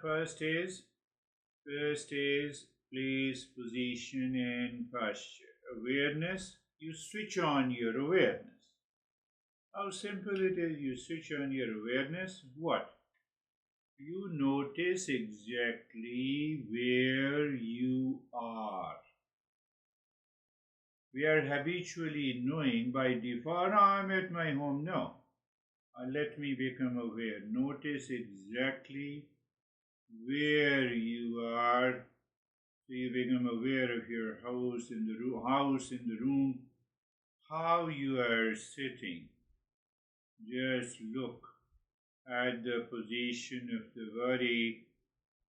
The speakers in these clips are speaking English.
First is place, position, and posture. Awareness, you switch on your awareness. How simple it is, you switch on your awareness. What? You notice exactly where you are. We are habitually knowing by default, I'm at my home. No. Let me become aware. Notice exactly where you are. So you become aware of your house in the room, how you are sitting. Just look at the position of the body,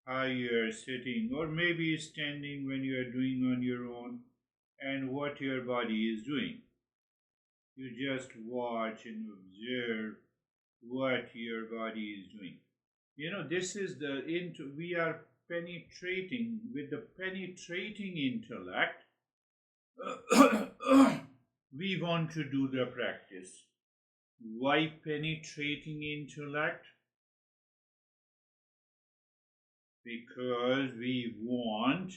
how you are sitting, or maybe standing when you are doing on your own, and what your body is doing. You just watch and observe what your body is doing. This is we are penetrating with the penetrating intellect. We want to do the practice. Why penetrating intellect? Because we want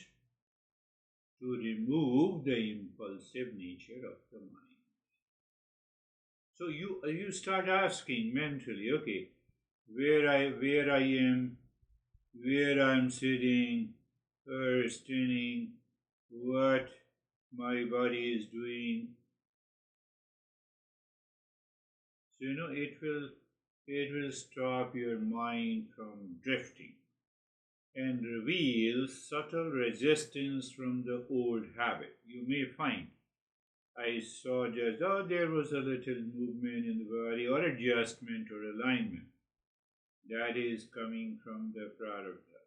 to remove the impulsive nature of the mind. So you start asking mentally, okay, where I am, where I'm sitting or standing, what my body is doing. So it will stop your mind from drifting and reveal subtle resistance from the old habit. You may find I saw just, there was a little movement in the body or adjustment or alignment. That is coming from the prarabdha.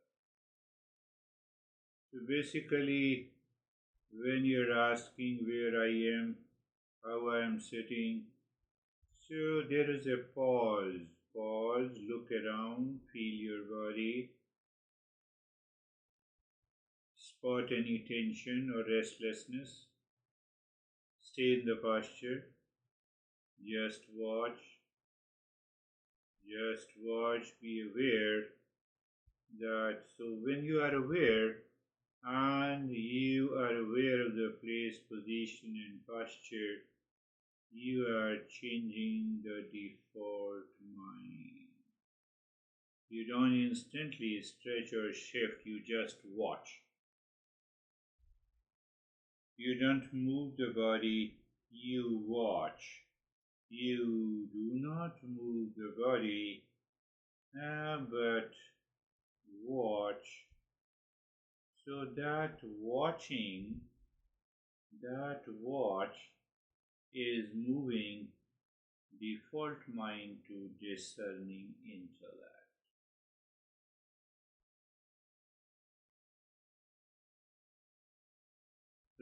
So basically, when you're asking where I am, how I am sitting, so there is a pause. Pause, look around, feel your body, spot any tension or restlessness. Stay in the posture. Just watch. Be aware that. So when you are aware and you are aware of the place, position, and posture, you are changing the default mind. You don't instantly stretch or shift, you just watch. You don't move the body, you watch. You do not move the body, but watch. So that watch is moving default mind to discerning intellect.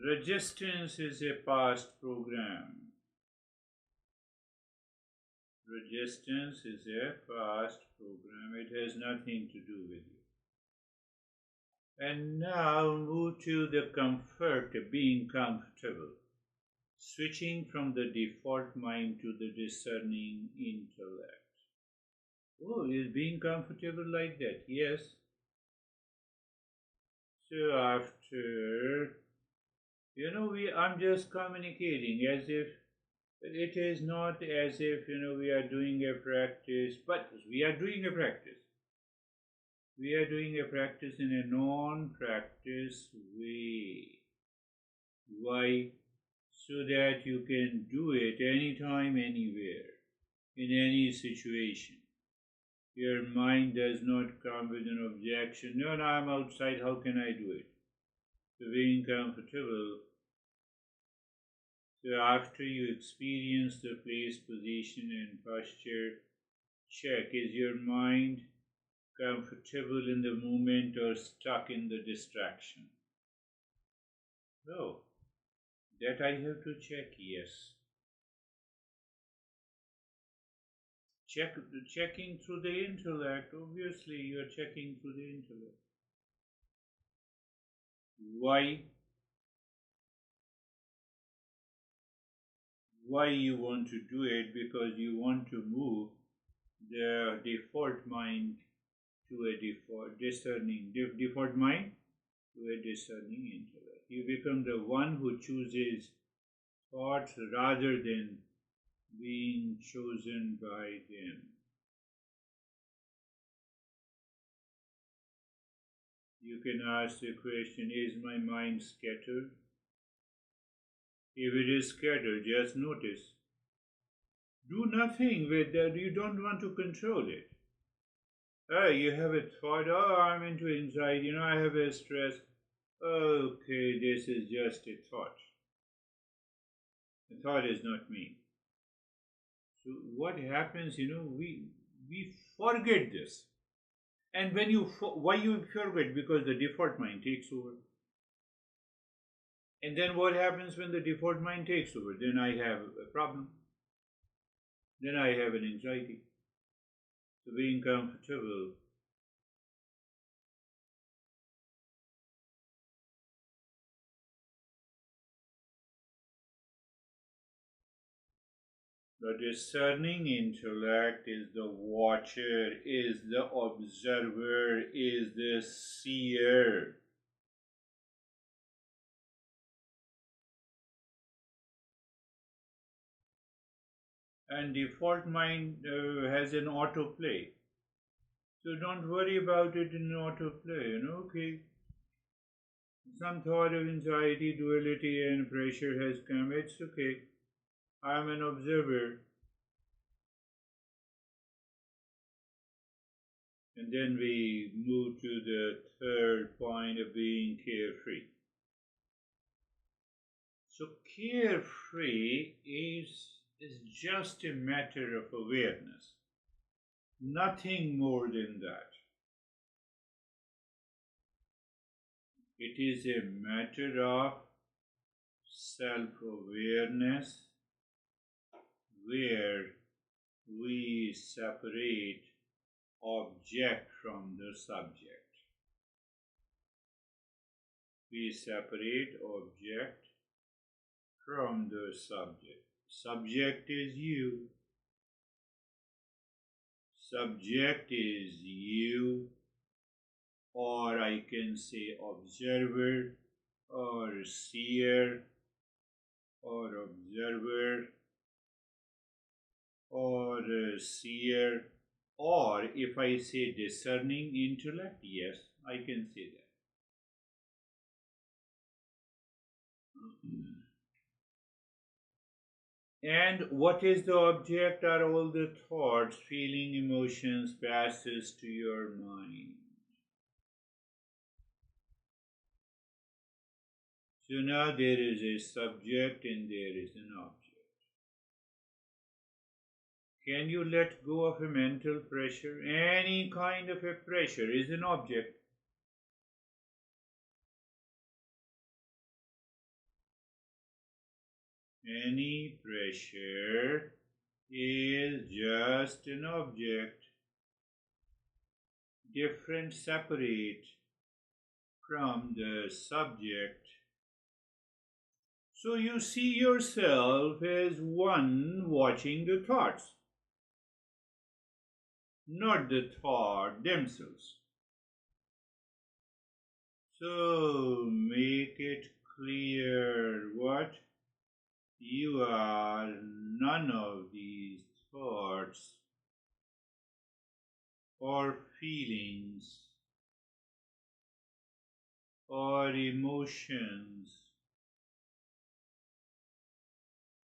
Resistance is a past program. Resistance is a past program. It has nothing to do with you. And now move to the comfort of being comfortable. Switching from the default mind to the discerning intellect. Oh, is being comfortable like that? Yes. So after, I'm just communicating as if it is not as if, we are doing a practice, but we are doing a practice. We are doing a practice in a non-practice way. Why? So that you can do it anytime, anywhere, in any situation. Your mind does not come with an objection. No, I'm outside, how can I do it? So being comfortable. So after you experience the place, position, and posture, check, is your mind comfortable in the moment or stuck in the distraction? Oh, that I have to check, yes. Checking through the intellect, obviously you are checking through the intellect. Why? Why you want to do it? Because you want to move the default mind to a default mind to a discerning intellect. You become the one who chooses thoughts rather than being chosen by them. You can ask the question, is my mind scattered? If it is scattered, just notice. Do nothing with that. You don't want to control it. You have a thought, oh, I'm into anxiety, I have a stress. Okay, this is just a thought. The thought is not me. So what happens, we forget this. And when why you forget? Because the default mind takes over. And then what happens when the default mind takes over? Then I have a problem. Then I have an anxiety. So being comfortable. The discerning intellect is the watcher, is the observer, is the seer. And default mind has an autoplay. So don't worry about it in autoplay, okay. Some thought of anxiety, duality and pressure has come, it's okay. I'm an observer. And then we move to the third point of being carefree. So carefree is just a matter of awareness, nothing more than that. It is a matter of self-awareness where we separate object from the subject. We separate object from the subject. Subject is you. Subject is you, or I can say observer, or seer, or observer, or seer, or if I say discerning intellect, yes, I can say that. And what is the object are all the thoughts, feeling, emotions passes to your mind. So now there is a subject and there is an object. Can you let go of a mental pressure? Any kind of a pressure is an object. Any pressure is just an object, different, separate from the subject. So you see yourself as one watching the thoughts, not the thought themselves. So make it clear what you are none of these thoughts or feelings or emotions.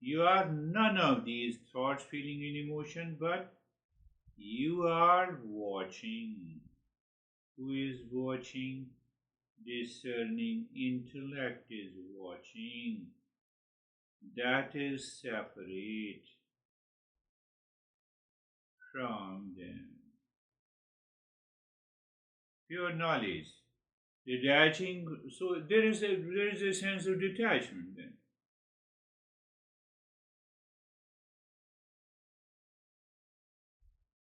You are none of these thoughts, feeling, and emotion, but you are watching. Who is watching? Discerning intellect is watching. That is separate from them. Pure knowledge. Detaching, so there is a sense of detachment then.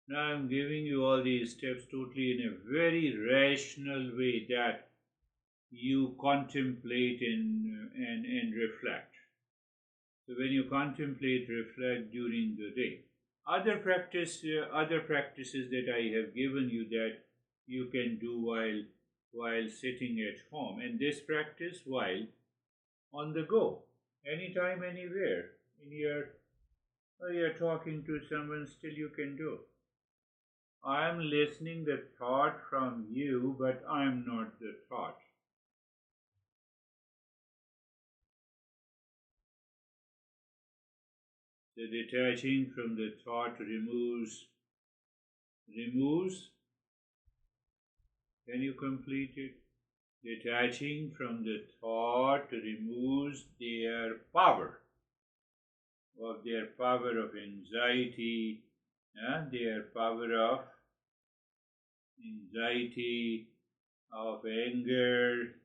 Now I am giving you all these steps totally in a very rational way that you contemplate and reflect. So when you contemplate, reflect during the day. Other practices that I have given you, that you can do while sitting at home, and this practice while on the go, anytime, anywhere. In your you're talking to someone, still you can do. I am listening the thought from you, but I am not the thought. The detaching from the thought removes. Can you complete it? Detaching from the thought removes their power of anxiety, their power of anxiety, of anger,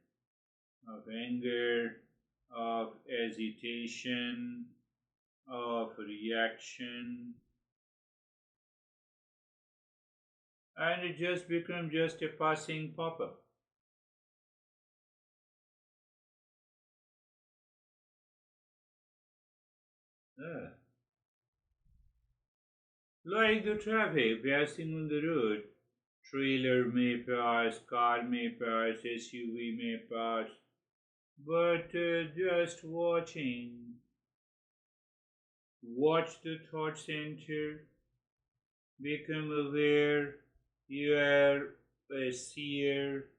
of hesitation, of reaction, and it just becomes just a passing pop-up. Yeah. Like the traffic passing on the road, trailer may pass, car may pass, SUV may pass, but just watch the thought center, become aware, you are a seer,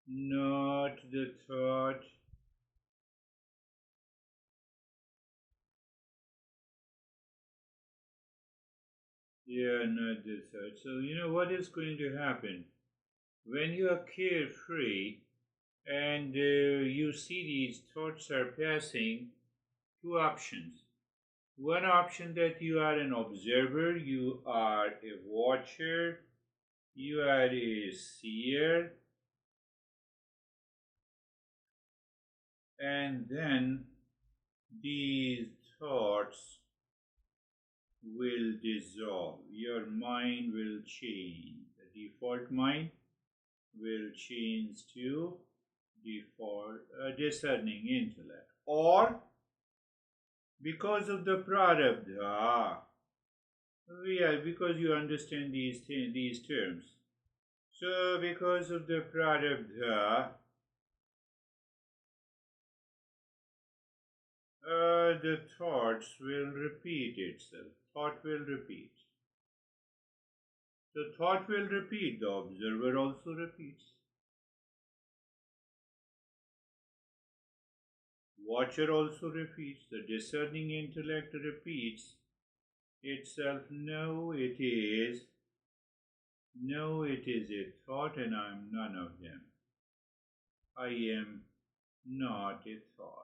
not the thought. Yeah, not the thought. So, you know what is going to happen? When you are carefree and you see these thoughts are passing, two options. One option that you are an observer, you are a watcher, you are a seer, and then these thoughts will dissolve. Your mind will change. The default mind will change to default discerning intellect. Or because of the prarabdha, yeah, because you understand these terms. So because of the prarabdha, the thoughts will repeat itself. Thought will repeat. The thought will repeat. The observer also repeats. Watcher also repeats. The discerning intellect repeats itself. No, it is. No, it is a thought, and I am none of them. I am not a thought.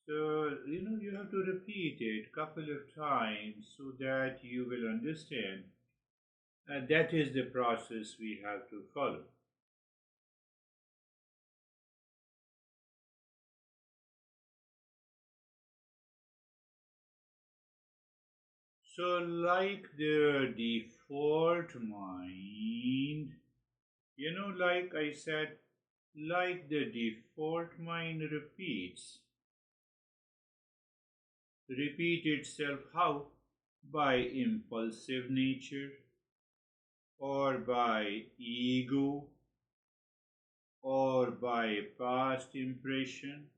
So, you have to repeat it couple of times so that you will understand. And that is the process we have to follow. So, like the default mind, like I said, like the default mind repeat itself how? By impulsive nature, or by ego, or by past impression.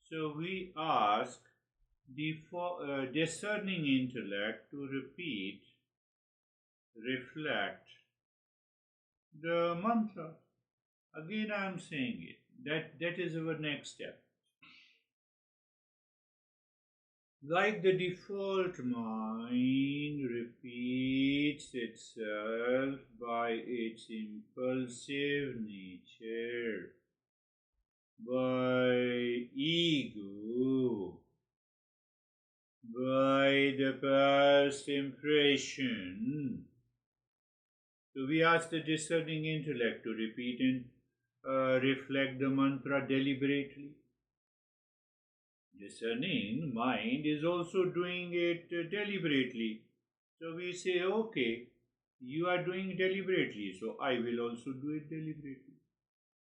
So we ask the discerning intellect to reflect the mantra. Again, I am saying it. That is our next step. Like the default mind repeats itself by its impulsive nature, by ego, by the past impression. So we ask the discerning intellect to repeat and reflect the mantra deliberately. Discerning mind is also doing it deliberately. So we say, okay, you are doing it deliberately, so I will also do it deliberately.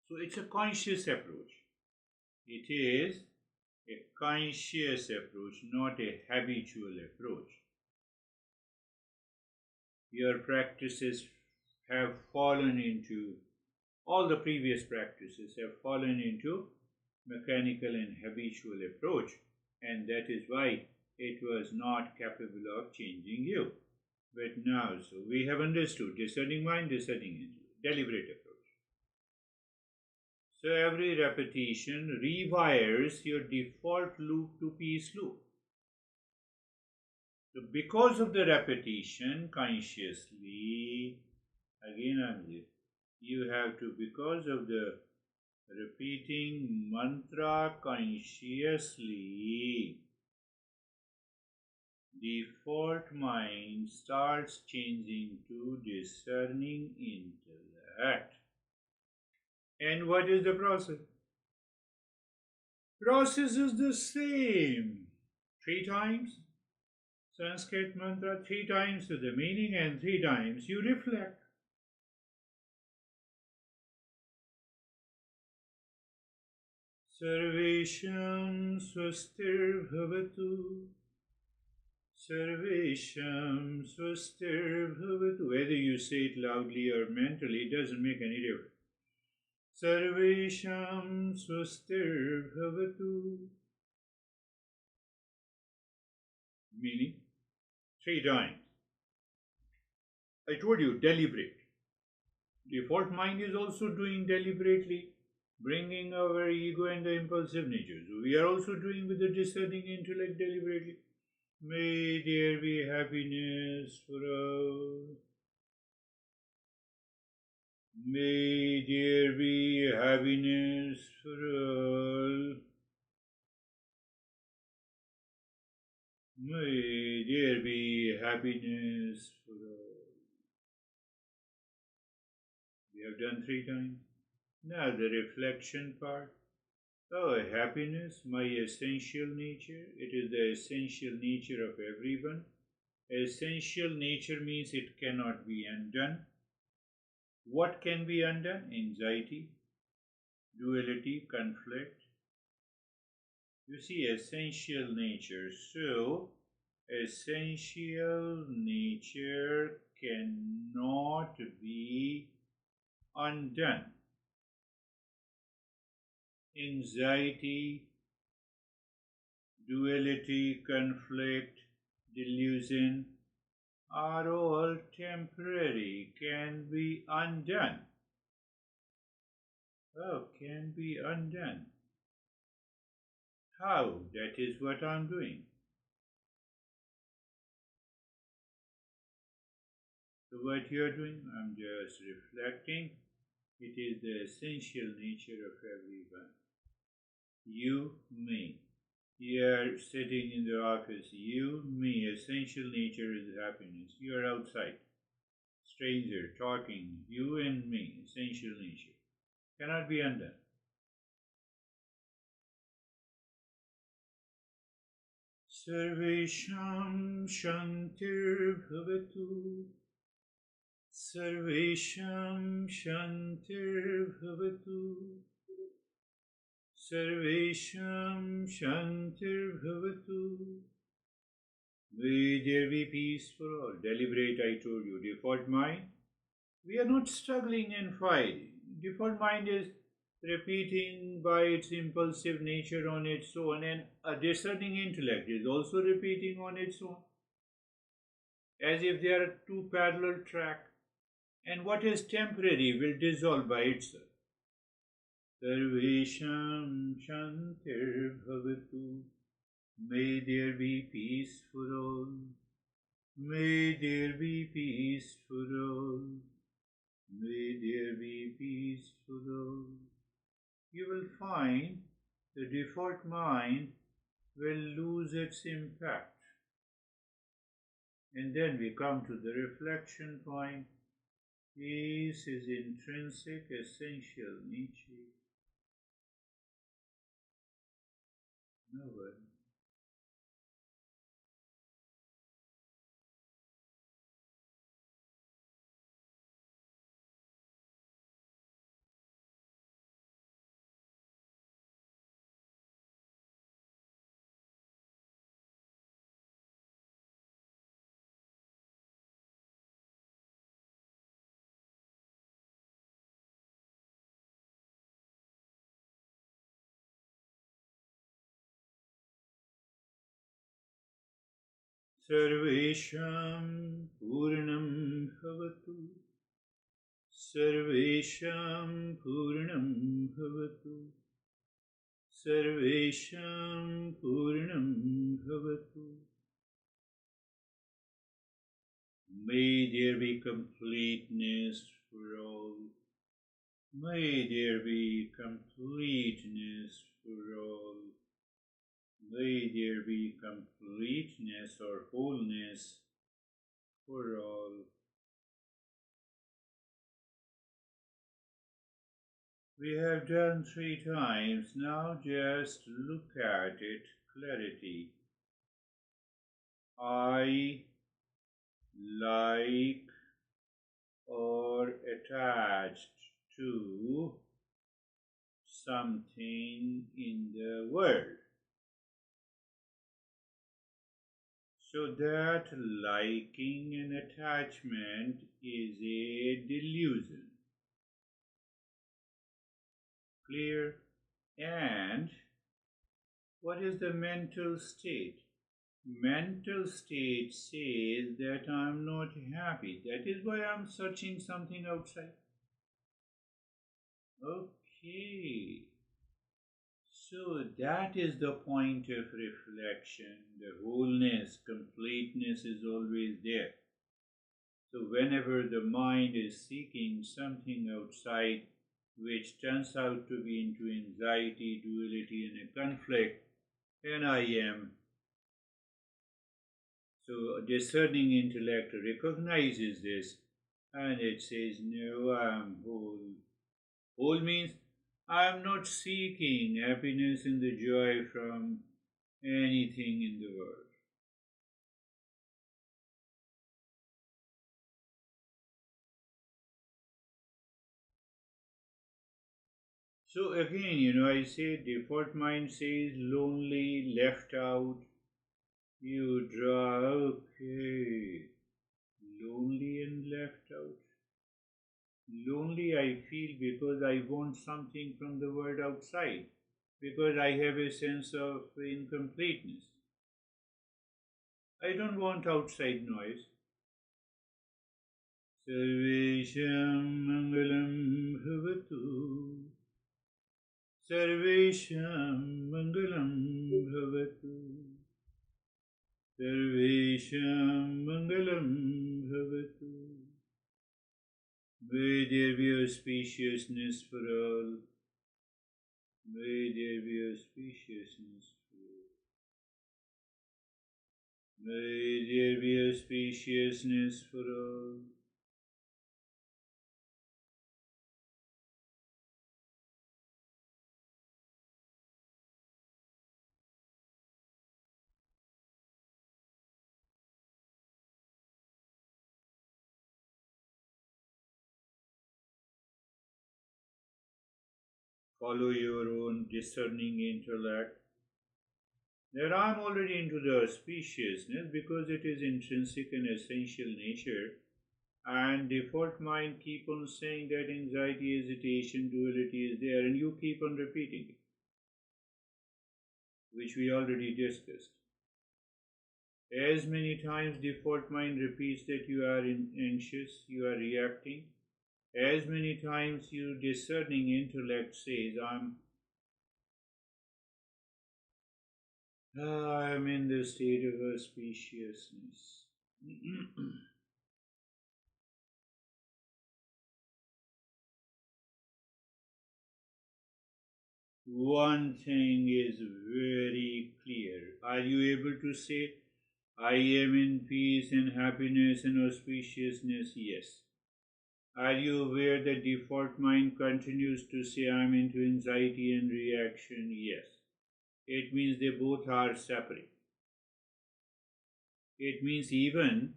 So it's a conscious approach. It is a conscious approach, not a habitual approach. Your practices have fallen into, all the previous practices have fallen into mechanical and habitual approach, and that is why it was not capable of changing you. But now, so we have understood discerning mind, discerning intellect, deliberate approach. So every repetition rewires your default loop to peace loop. So because of the repetition, consciously, again I'm here, you have to, because of the repeating mantra consciously, default mind starts changing to discerning intellect. And what is the process? Process is the same. 3 times Sanskrit mantra, 3 times to the meaning, and 3 times you reflect. Sarvesham swastir bhavatu. Sarvesham swastir bhavatu. Whether you say it loudly or mentally, it doesn't make any difference. Sarvesham swastir bhavatu. Meaning, 3 times. I told you, deliberate. Default mind is also doing deliberately, bringing our ego and the impulsive nature. So we are also doing with the discerning intellect deliberately. May there be happiness for all. May there be happiness for all. May there be happiness for all. We have done 3 times. Now the reflection part. Oh, happiness, my essential nature. It is the essential nature of everyone. Essential nature means it cannot be undone. What can be undone? Anxiety, duality, conflict. You see, essential nature. So, essential nature cannot be undone. Anxiety, duality, conflict, delusion are all temporary, can be undone. Oh, can be undone. How? That is what I'm doing. So what you are doing? I'm just reflecting. It is the essential nature of everyone. You, me. You are sitting in the office. You, me. Essential nature is happiness. You are outside. Stranger, talking. You and me. Essential nature. Cannot be undone. Sarvesham Shantir Bhavatu. Sarvesham Shantir Bhavatu. Sarvesham Shantir Bhavatu. May there be peace for all. Deliberate, I told you. Default mind. We are not struggling and fighting. Default mind is repeating by its impulsive nature on its own, and a discerning intellect is also repeating on its own, as if they are 2 parallel tracks. And what is temporary will dissolve by itself. Sarvesham Shantir Bhavatu. May there be peace for all. May there be peace for all. May there be peace for all. You will find the default mind will lose its impact. And then we come to the reflection point. Peace is intrinsic, essential nature. No one सर्वेषां पूर्णं भवतु सर्वेषां पूर्णं भवतु सर्वेषां पूर्णं भवतु. May there be completeness for all. May there be completeness for all. May there be completeness or wholeness for all. We have done 3 times, now just look at it, clarity. I like or attached to something in the world. So that liking and attachment is a delusion. Clear? And what is the mental state? Mental state says that I'm not happy. That is why I'm searching something outside. Okay. So that is the point of reflection. The wholeness, completeness is always there. So whenever the mind is seeking something outside which turns out to be into anxiety, duality, and a conflict, and I am. So discerning intellect recognizes this and it says, no, I am whole. Whole means I am not seeking happiness and the joy from anything in the world. So again, I say default mind says lonely, left out. You draw, okay, lonely and left out. Lonely I feel because I want something from the world outside, because I have a sense of incompleteness. I don't want outside noise. Sarvesham Mangalam Bhavatu. Sarvesham Mangalam Bhavatu. Sarvesham Mangalam Bhavatu. May there be auspiciousness for all. May there be auspiciousness for all. May there be auspiciousness for all. Follow your own discerning intellect. That I'm already into the auspiciousness because it is intrinsic and essential nature, and default mind keep on saying that anxiety, hesitation, duality is there, and you keep on repeating it, which we already discussed. As many times default mind repeats that you are anxious, you are reacting, as many times your discerning intellect says, I'm in the state of auspiciousness. One thing is very clear. Are you able to say, I am in peace and happiness and auspiciousness? Yes. Are you aware that default mind continues to say, I'm into anxiety and reaction? Yes. It means they both are separate. It means even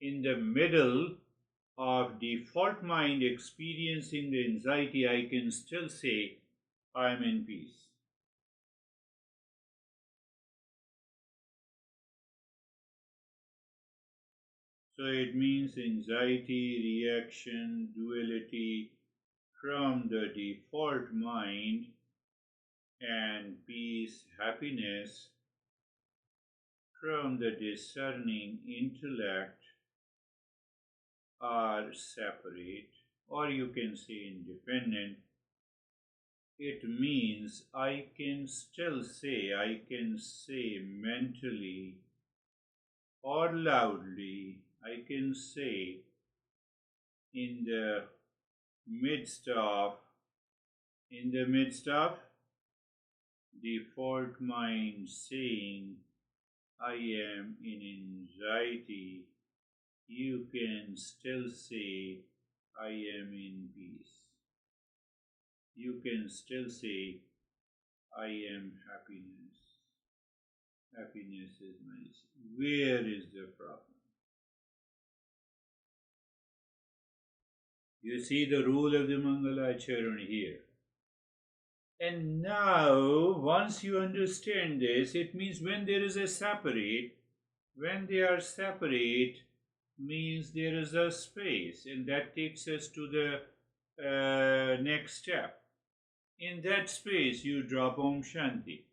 in the middle of default mind experiencing the anxiety, I can still say, I am in peace. So it means anxiety, reaction, duality from the default mind and peace, happiness from the discerning intellect are separate, or you can say independent, it means I can say mentally or loudly, I can say in the midst of default mind saying I am in anxiety, you can still say I am in peace. You can still say I am happiness. Happiness is nice. Where is the problem? You see the rule of the Mangalacharan here. And now, once you understand this, it means when there is a separate, when they are separate, means there is a space, and that takes us to the next step. In that space, you drop Om Shanti.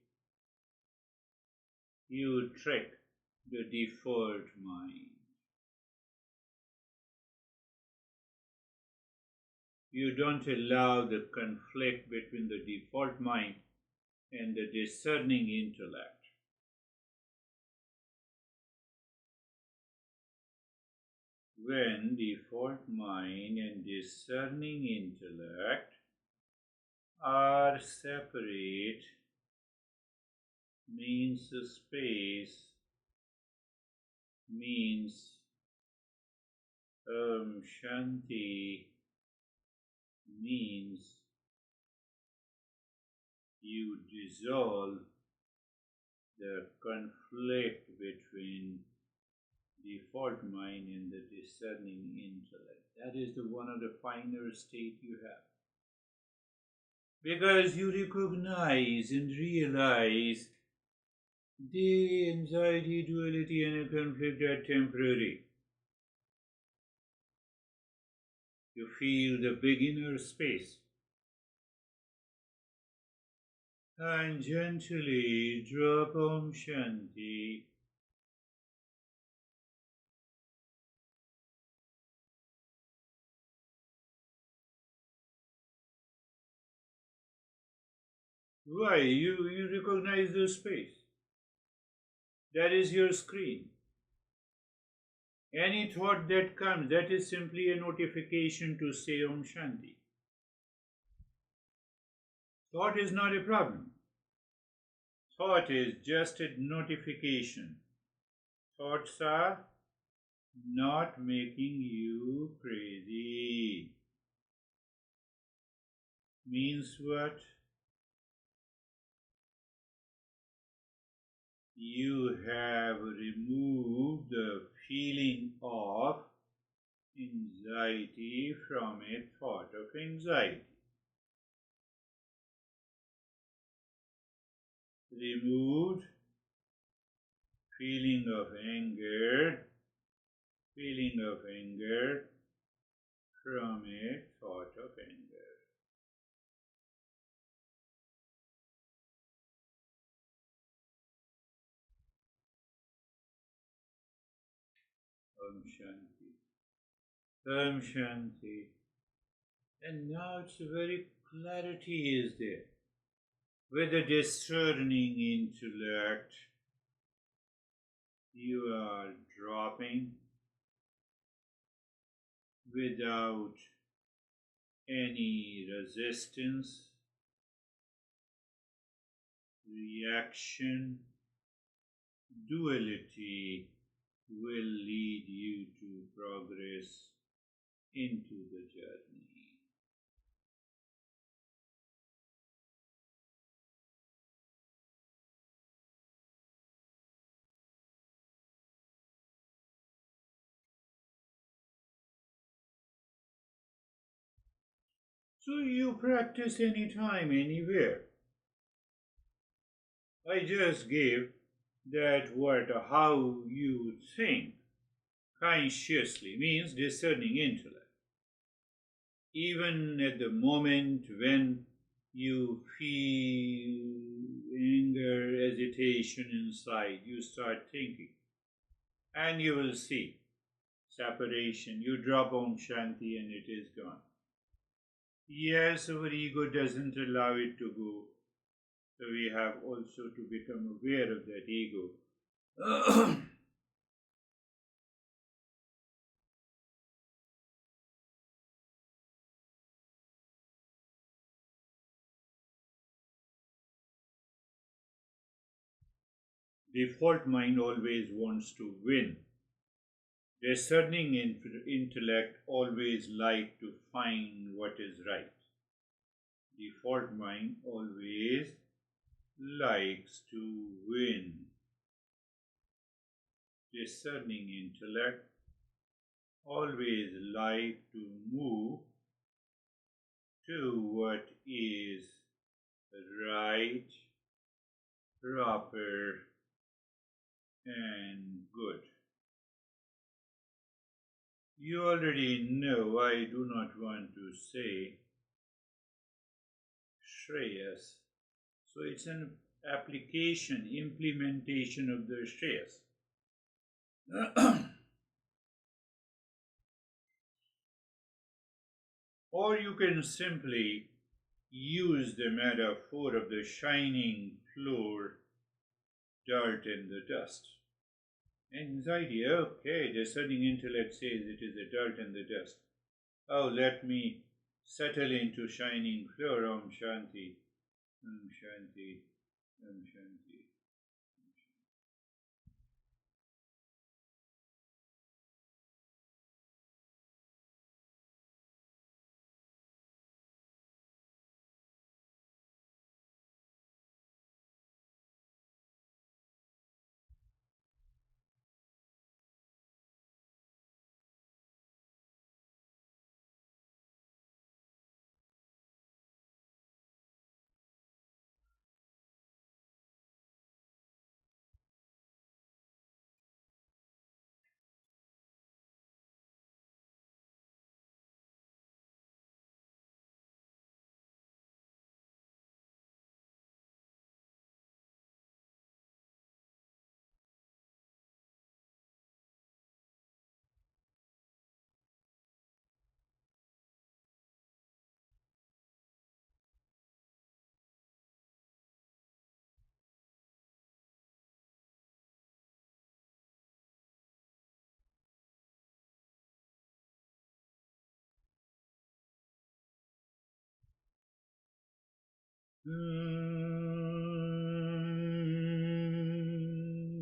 You trick the default mind. You don't allow the conflict between the default mind and the discerning intellect. When default mind and discerning intellect are separate, means space, means Shanti, means you dissolve the conflict between default mind and the discerning intellect. That is the one of the finer state you have. Because you recognize and realize the anxiety, duality, and a conflict are temporary. You feel the big inner space. And gently drop Om Shanti. Why? You recognize the space. That is your screen. Any thought that comes, that is simply a notification to say Om Shanti. Thought is not a problem. Thought is just a notification. Thoughts are not making you crazy. Means what? You have removed the feeling of anxiety from a thought of anxiety. Removed feeling of anger from a thought of anger. Om Shanti. Om Shanti. And now it's very clarity is there. With the discerning intellect, you are dropping without any resistance, reaction, duality will lead you to progress into the journey. So you practice anytime, anywhere. I just gave that how you think consciously means discerning intellect. Even at the moment when you feel anger, agitation inside, you start thinking, and you will see separation. You drop Om Shanti and it is gone. Yes, our ego doesn't allow it to go, so we have also to become aware of that ego. Default mind always wants to win. Discerning intellect always like to find what is right. Default mind always likes to win. Discerning intellect always like to move to what is right, proper, and good. You already know I do not want to say Shreyas. So it's an application, implementation of the Shreyas. Or you can simply use the metaphor of the shining floor, dirt, and the dust. Anxiety, okay, discerning intellect says it is the dirt and the dust. Oh, let me settle into shining floor, Om Shanti, Om Shanti, Om Shanti.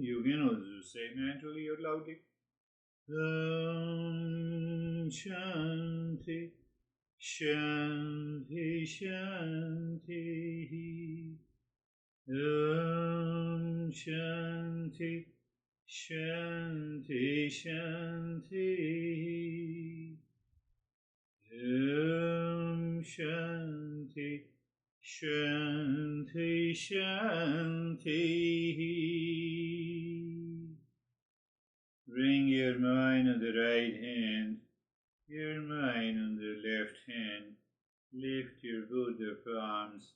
You can also say mentally or loudly. Shanti, Shanti, Shanti. Shanti, Shanti, Shanti. Shanti, Shanti, Shanti. Bring your mind on the right hand, your mind on the left hand. Lift your both of arms,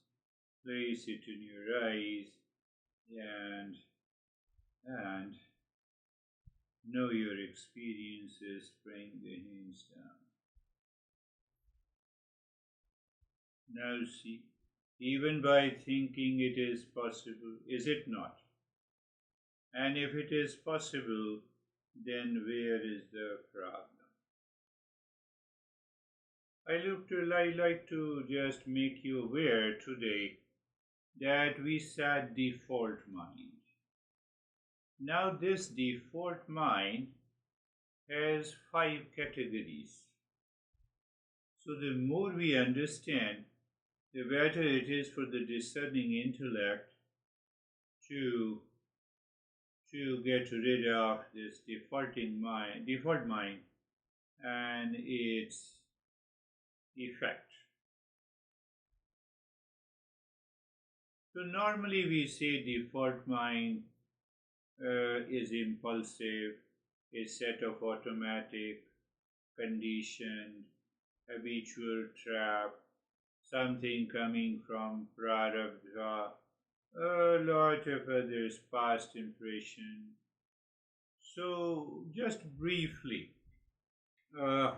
place it in your eyes, and know your experiences. Bring the hands down. Now see, even by thinking it is possible, is it not? And if it is possible, then where is the problem? I like to just make you aware today that we said default mind. Now this default mind has 5 categories. So the more we understand, the better it is for the discerning intellect to get rid of this default mind and its effect. So normally we say default mind is impulsive, a set of automatic, conditioned, habitual trap, something coming from prarabdha, a lot of others, past impression. So, just briefly, uh,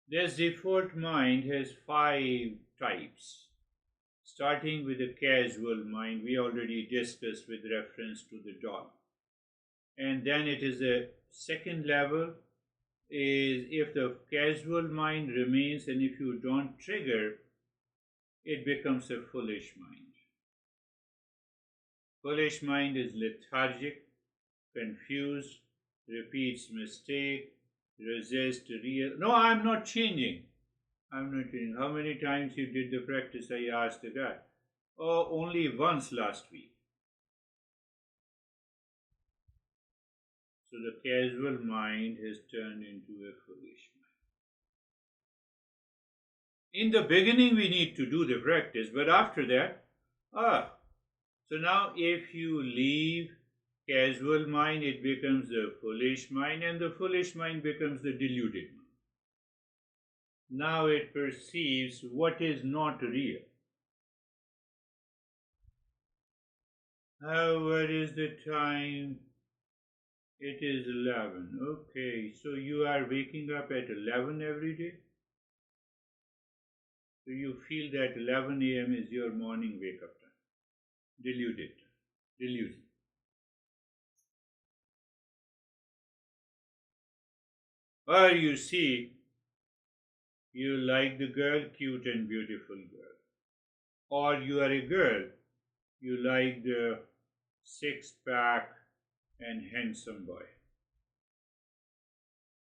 this default mind has 5 types. Starting with the casual mind, we already discussed with reference to the dog. And then it is a second level is if the casual mind remains and if you don't trigger, it becomes a foolish mind. Foolish mind is lethargic, confused, repeats mistake, resists real. No, I'm not changing. I'm not changing. How many times you did the practice? I asked the guy. Oh, only once last week. So the casual mind has turned into a foolish mind. In the beginning, we need to do the practice, but after that, so now if you leave casual mind, it becomes the foolish mind, and the foolish mind becomes the deluded mind. Now it perceives what is not real. What is the time? It is 11. Okay, so you are waking up at 11 every day? So you feel that 11 a.m. is your morning wake up time. Deluded. Delusion. Or you see, you like the girl, cute and beautiful girl. Or you are a girl, you like the six-pack and handsome boy.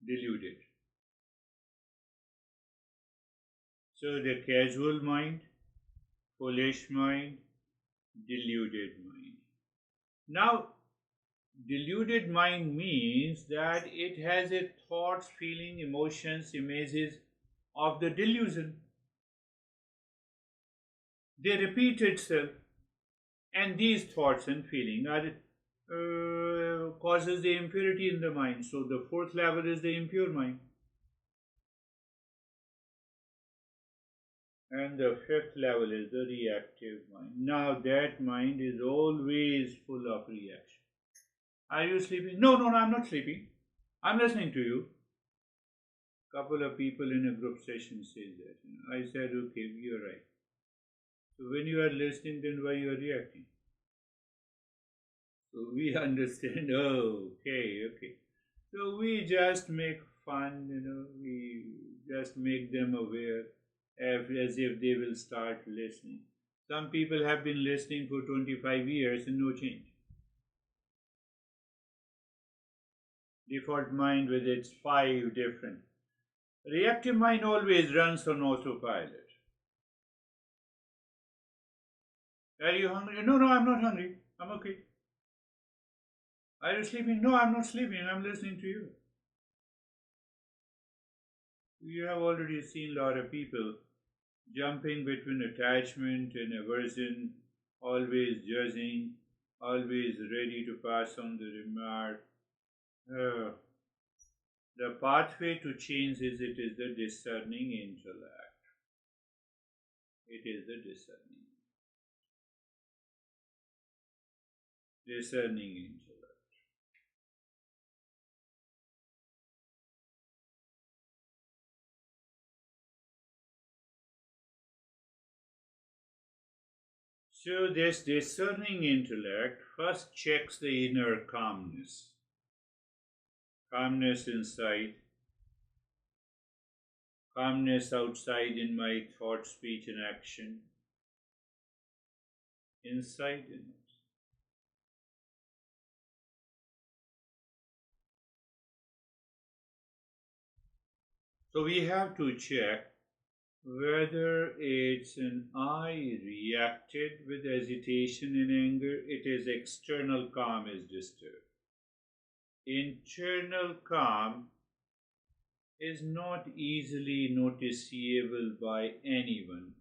Deluded. So the casual mind, foolish mind, deluded mind. Now, deluded mind means that it has a thoughts, feeling, emotions, images of the delusion. They repeat itself, and these thoughts and feeling are causes the impurity in the mind. So the fourth level is the impure mind. And the fifth level is the reactive mind. Now that mind is always full of reaction. Are you sleeping? No, no, no, I'm not sleeping. I'm listening to you. Couple of people in a group session say that. I said, okay, you're right. So when you are listening, then why you are reacting? So we understand. Oh, okay. So we just make fun, we just make them aware as if they will start listening. Some people have been listening for 25 years and no change. Default mind with its 5 different. Reactive mind always runs on autopilot. Are you hungry? No, no, I'm not hungry. I'm okay. Are you sleeping? No, I'm not sleeping. I'm listening to you. You have already seen a lot of people jumping between attachment and aversion, always judging, always ready to pass on the remark. The pathway to change is it is the discerning intellect. It is the discerning intellect. So this discerning intellect first checks the inner calmness. Calmness inside, calmness outside in my thought, speech, and action, inside and outside. So we have to check whether it's an I reacted with agitation and anger, it is external calm is disturbed. Internal calm is not easily noticeable by anyone.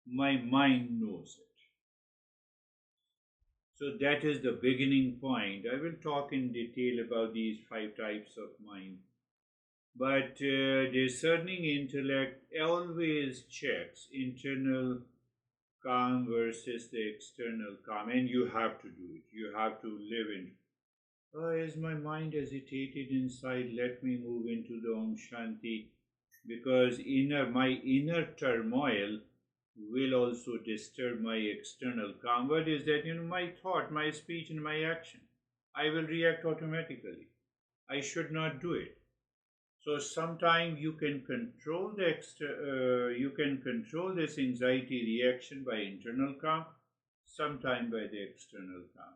My mind knows it. So that is the beginning point. I will talk in detail about these 5 types of mind But discerning intellect always checks internal calm versus the external calm, and you have to do it. You have to live in. Oh, is my mind agitated inside? Let me move into the Om Shanti, because my inner turmoil will also disturb my external calm. What is that? My thought, my speech, and my action. I will react automatically. I should not do it. So sometimes you can control you can control this anxiety reaction by internal calm, sometimes by the external calm.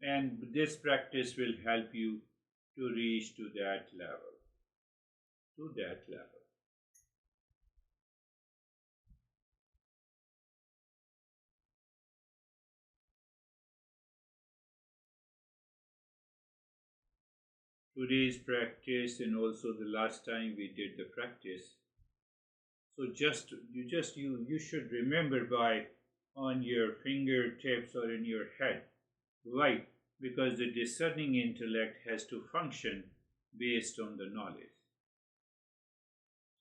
And this practice will help you to reach to that level. To that level. Today's practice and also the last time we did the practice. So you should remember by on your fingertips or in your head. Why? Because the discerning intellect has to function based on the knowledge.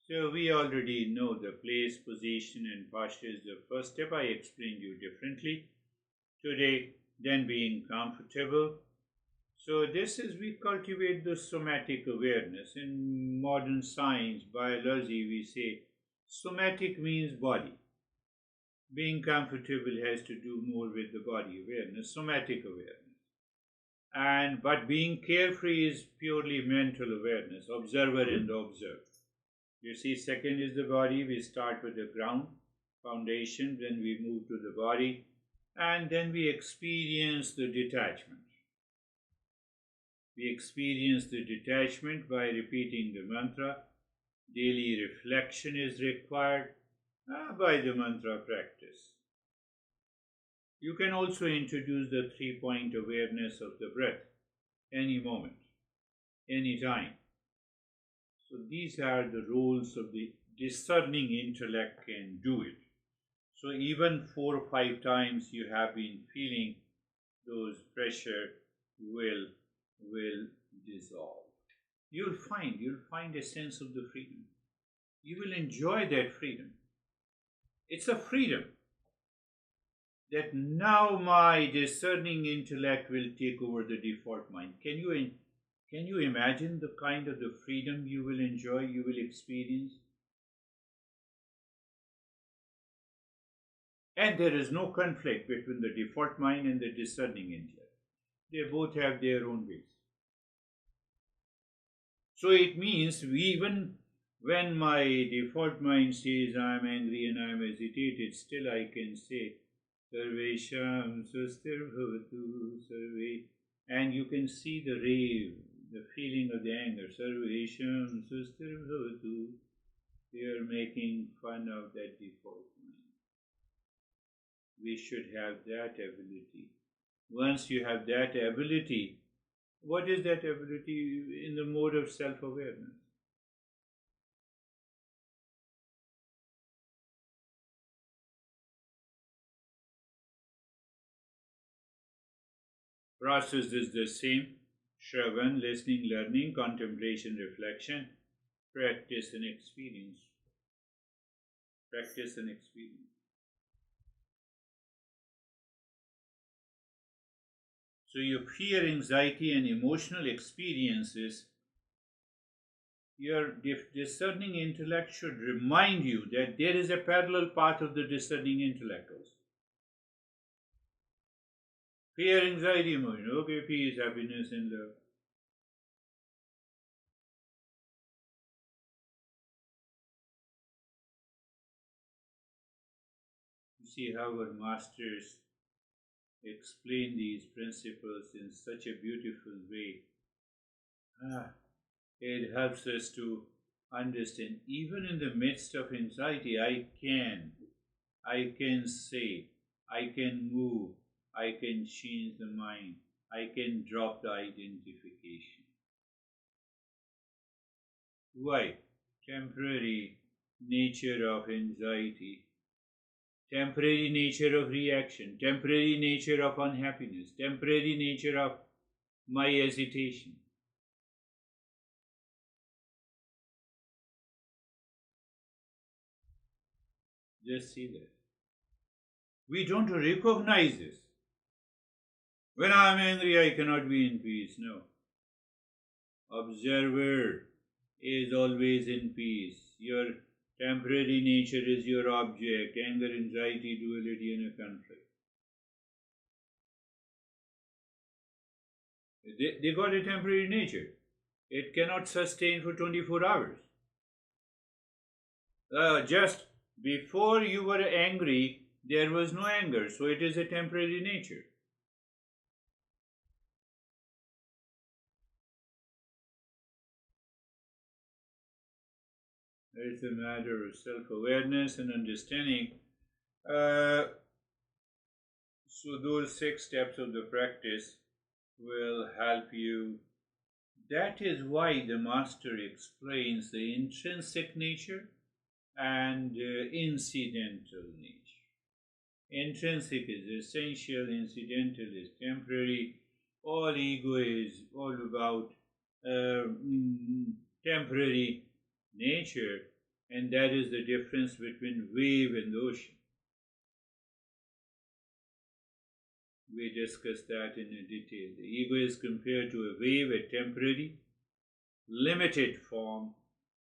So we already know the place, position, and posture is the first step. I explained you differently today. Then being comfortable. So this is we cultivate the somatic awareness. In modern science, biology, we say somatic means body. Being comfortable has to do more with the body awareness, somatic awareness. But being carefree is purely mental awareness, observer and observed. You see, second is the body. We start with the ground, foundation, then we move to the body, and then we experience the detachment. We experience the detachment by repeating the mantra. Daily reflection is required by the mantra practice. You can also introduce the 3-point awareness of the breath any moment, any time. So these are the roles of the discerning intellect can do it. So even 4 or 5 times you have been feeling those pressure will dissolve. You'll find a sense of the freedom. You will enjoy that freedom. It's a freedom that now my discerning intellect will take over the default mind. Can you imagine the kind of the freedom you will enjoy, you will experience? And there is no conflict between the default mind and the discerning intellect. They both have their own ways. So it means even when my default mind says I'm angry and I'm agitated, still I can say Sarvesham Sustir Bhavatu Sarve, and you can see the rave, the feeling of the anger. Sarvesham Sustir Bhavatu. They are making fun of that default mind. We should have that ability. Once you have that ability, what is that ability in the mode of self-awareness? Process is the same. Shravan, listening, learning, contemplation, reflection, practice and experience. Practice and experience. So your fear, anxiety, and emotional experiences, your discerning intellect should remind you that there is a parallel path of the discerning intellect also. Fear, anxiety, emotion. Okay, peace, happiness, and love. You see how our masters explain these principles in such a beautiful way. It helps us to understand, even in the midst of anxiety, I can say, I can move, I can change the mind, I can drop the identification. Why? Temporary nature of anxiety, temporary nature of reaction, temporary nature of unhappiness, temporary nature of my hesitation. Just see that. We don't recognize this. When I am angry, I cannot be in peace. No. Observer is always in peace. Your temporary nature is your object. Anger, anxiety, duality, and a conflict. They got a temporary nature. It cannot sustain for 24 hours. Just before you were angry, there was no anger, so it is a temporary nature. It's a matter of self-awareness and understanding. So those 6 steps of the practice will help you. That is why the master explains the intrinsic nature and incidental nature. Intrinsic is essential, incidental is temporary. All ego is all about temporary nature, and that is the difference between wave and ocean. We discussed that in detail. The ego is compared to a wave, a temporary, limited form.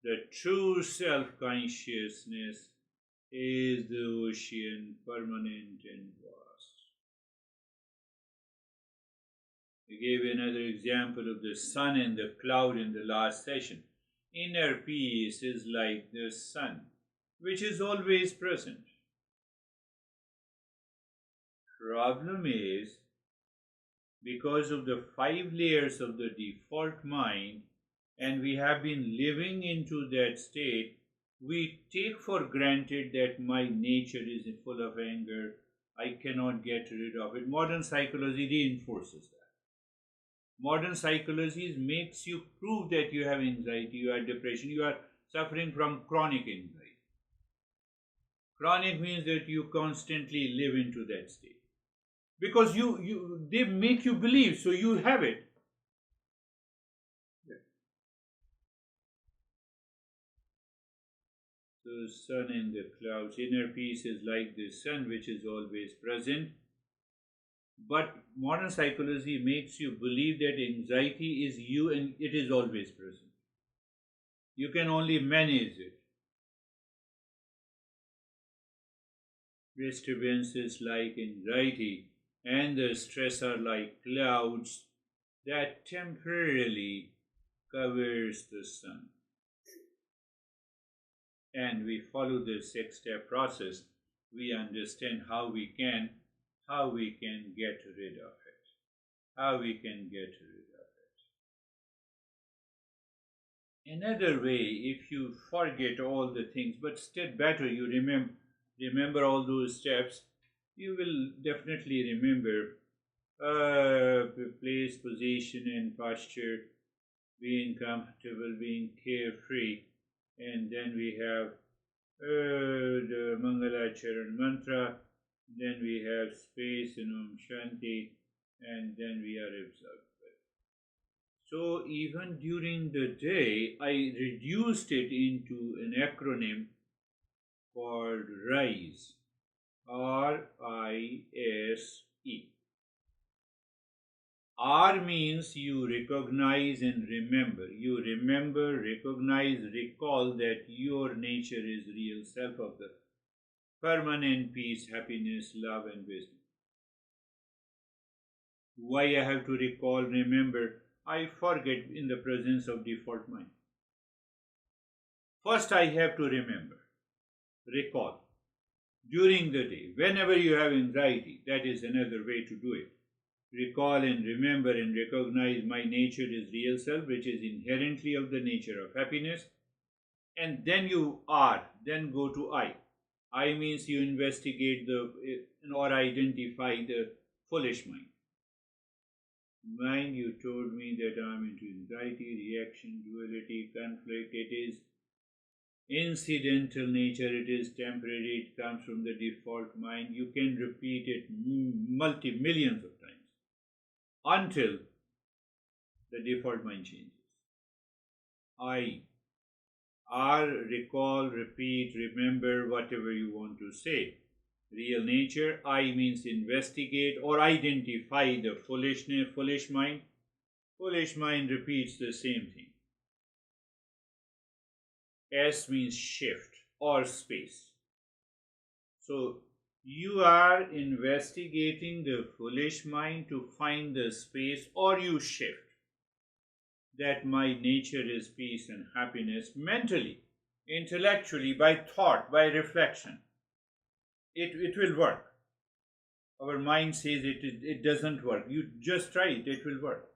The true self-consciousness is the ocean, permanent and vast. We gave another example of the sun and the cloud in the last session. Inner peace is like the sun, which is always present. Problem is, because of the 5 layers of the default mind, and we have been living into that state, we take for granted that my nature is full of anger. I cannot get rid of it. Modern psychology reinforces that. Modern psychology makes you prove that you have anxiety, you have depression, you are suffering from chronic anxiety. Chronic means that you constantly live into that state. Because they make you believe, so you have it. The sun and the clouds. Inner peace is like the sun, which is always present. But modern psychology makes you believe that anxiety is you and it is always present. You can only manage it. Disturbances like anxiety and the stress are like clouds that temporarily covers the sun. And we follow the 6-step process. We understand how we can get rid of it. How we can get rid of it. Another way, if you forget all the things, but still better you remember all those steps, you will definitely remember place, position, and posture, being comfortable, being carefree, and then we have the Mangala Charan mantra, then we have space in Om Shanti, and then we are absorbed. So even during the day, I reduced it into an acronym called RISE. R-I-S-E. R means you recognize and remember. You remember, recognize, recall that your nature is real self of the permanent peace, happiness, love, and wisdom. Why I have to recall, remember? I forget in the presence of default mind. First I have to remember, recall. During the day, whenever you have anxiety, that is another way to do it. Recall and remember and recognize my nature is real self, which is inherently of the nature of happiness. And then then go to I. I means you investigate or identify the foolish mind. Mind, you told me that I am into anxiety, reaction, duality, conflict. It is incidental nature, it is temporary, it comes from the default mind. You can repeat it millions of times until the default mind changes. R, recall, repeat, remember, whatever you want to say. Real nature. I means investigate or identify the foolishness, foolish mind. Foolish mind repeats the same thing. S means shift or space. So you are investigating the foolish mind to find the space, or you shift that my nature is peace and happiness mentally, intellectually, by thought, by reflection. It will work. Our mind says it doesn't work. You just try it, it will work.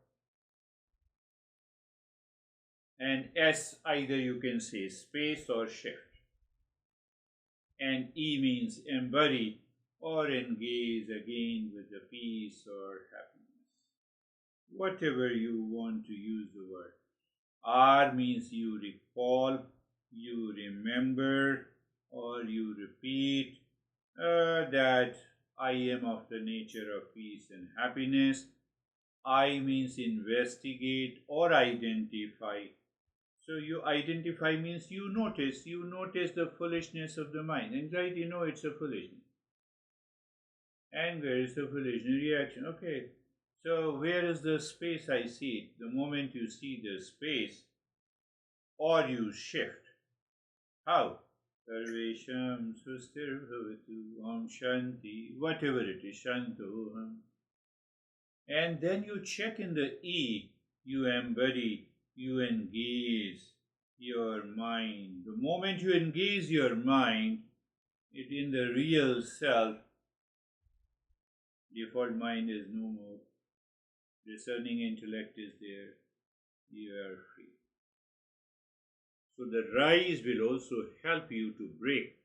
And S, either you can say space or shift. And E means embody or engage again with the peace or happiness. Whatever you want to use the word. R means you recall, you remember, or you repeat that I am of the nature of peace and happiness. I means investigate or identify. So you identify means you notice the foolishness of the mind. Anxiety, it's a foolishness. Anger is a foolishness. Reaction, okay. So where is the space? I see it. The moment you see the space, or you shift. How? Sarvesham sustir bhavatu om shanti, whatever it is, shantoham. And then you check in the E, you embody, you engage your mind. The moment you engage your mind, it in the real self, default mind is no more. Discerning intellect is there. You are free. So the rise will also help you to break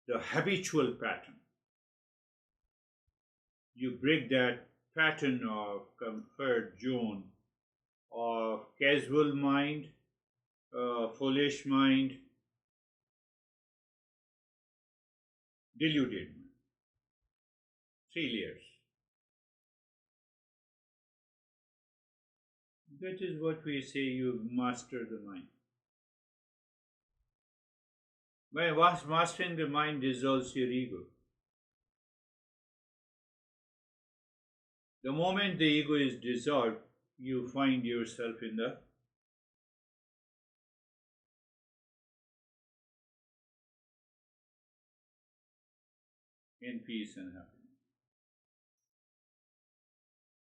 the habitual pattern. You break that pattern of comfort zone, of casual mind, foolish mind, deluded mind. 3 layers. That is what we say, you master the mind. By mastering the mind dissolves your ego. The moment the ego is dissolved, you find yourself in peace and happiness.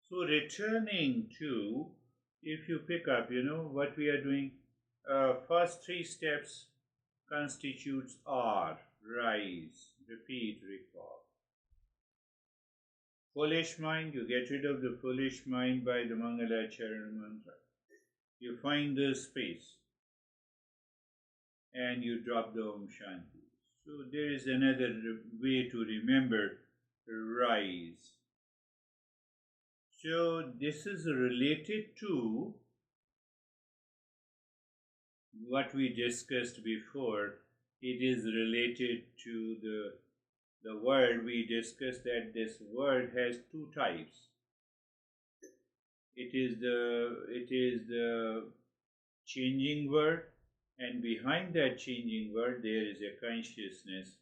So returning to, if you pick up, what we are doing, first 3 steps constitutes R, rise, repeat, recall. Foolish mind, you get rid of the foolish mind by the Mangalacharana mantra. You find the space and you drop the Om Shanti. So there is another way to remember rise. So this is related to what we discussed before. It is related to the word. We discussed that this word has 2 types. It is the changing word, and behind that changing word there is a consciousness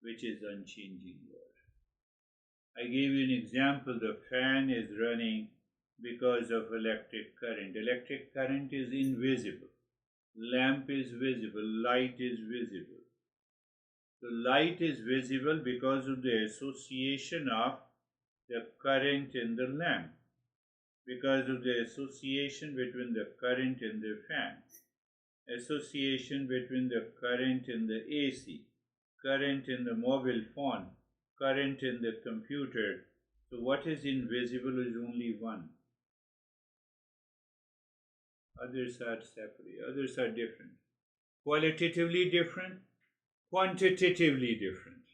which is unchanging word. I gave you an example. The fan is running because of electric current. Electric current is invisible. Lamp is visible. Light is visible. The light is visible because of the association of the current and the lamp, because of the association between the current and the fan, association between the current and the AC, current in the mobile phone, current in the computer. So what is invisible is only one. Others are separate, others are different. Qualitatively different, quantitatively different.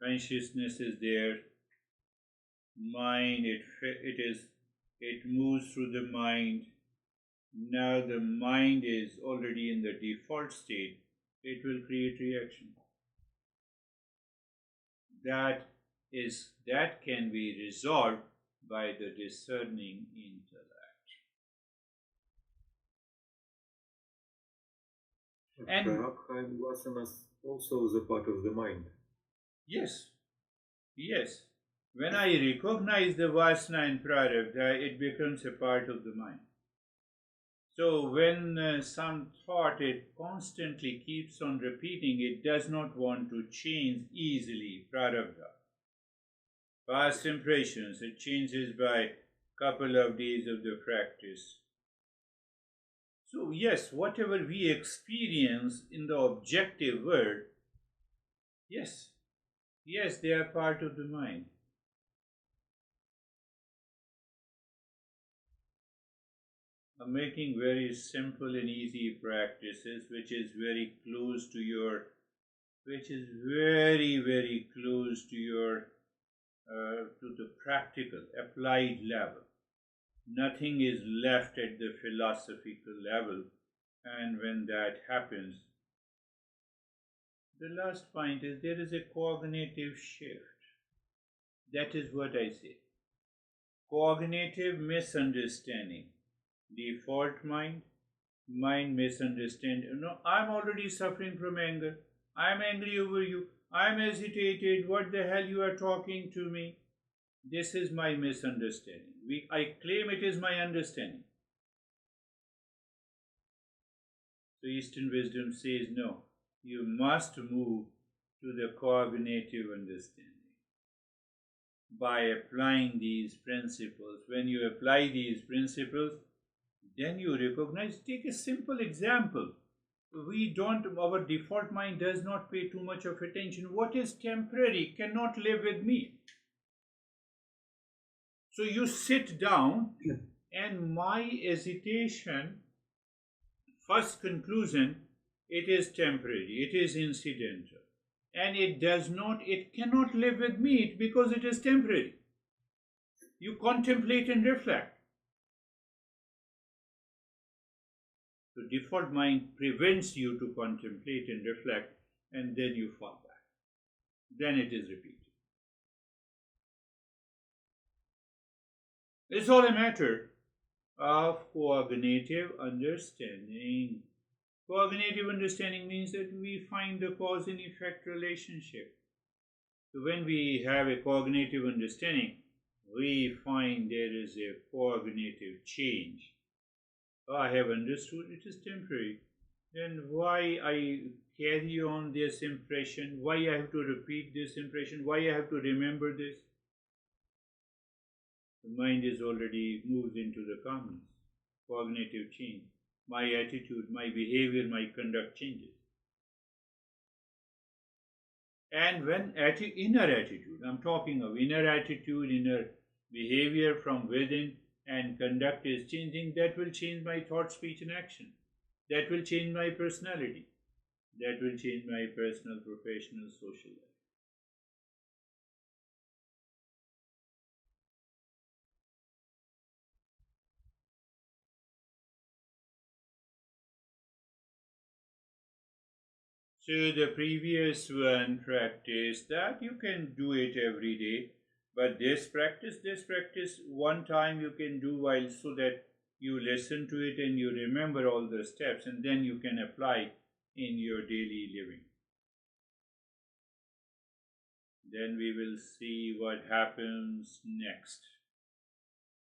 Consciousness is there. Mind, it moves through the mind. Now the mind is already in the default state. It will create reaction. That is that can be resolved by the discerning intellect. And Prarabdha and vasanas also is a part of the mind. Yes, yes. When I recognize the vasana and prarabdha, it becomes a part of the mind. So when some thought it constantly keeps on repeating, it does not want to change easily, prarabdha. Past impressions, it changes by couple of days of the practice. So yes, whatever we experience in the objective world, yes, they are part of the mind. I'm making very simple and easy practices which is very close to your to the practical applied level. Nothing is left at the philosophical level, and when that happens, the last point is there is a cognitive shift. That is what I say. Cognitive misunderstanding. Default mind, mind misunderstand. No, I'm already suffering from anger. I'm angry over you. I'm agitated. What the hell you are talking to me? This is my misunderstanding. I claim it is my understanding. So Eastern wisdom says no. You must move to the cognitive understanding by applying these principles. When you apply these principles, then you recognize. Take a simple example. Our default mind does not pay too much of attention. What is temporary cannot live with me. So you sit down, and my hesitation, first conclusion, it is temporary, it is incidental, and it cannot live with me because it is temporary. You contemplate and reflect. So default mind prevents you to contemplate and reflect, and then you fall back. Then it is repeated. It's all a matter of cognitive understanding. Cognitive understanding means that we find the cause and effect relationship. So when we have a cognitive understanding, we find there is a cognitive change. I have understood it is temporary. Then why I carry on this impression? Why I have to repeat this impression? Why I have to remember this? The mind is already moved into the calmness, cognitive change. My attitude, my behavior, my conduct changes. And when inner attitude, I'm talking of inner attitude, inner behavior from within, and conduct is changing, that will change my thought, speech, and action. That will change my personality. That will change my personal, professional, social life. So the previous one practice that you can do it every day, but this practice one time you can do while so that you listen to it and you remember all the steps and then you can apply in your daily living. Then we will see what happens next.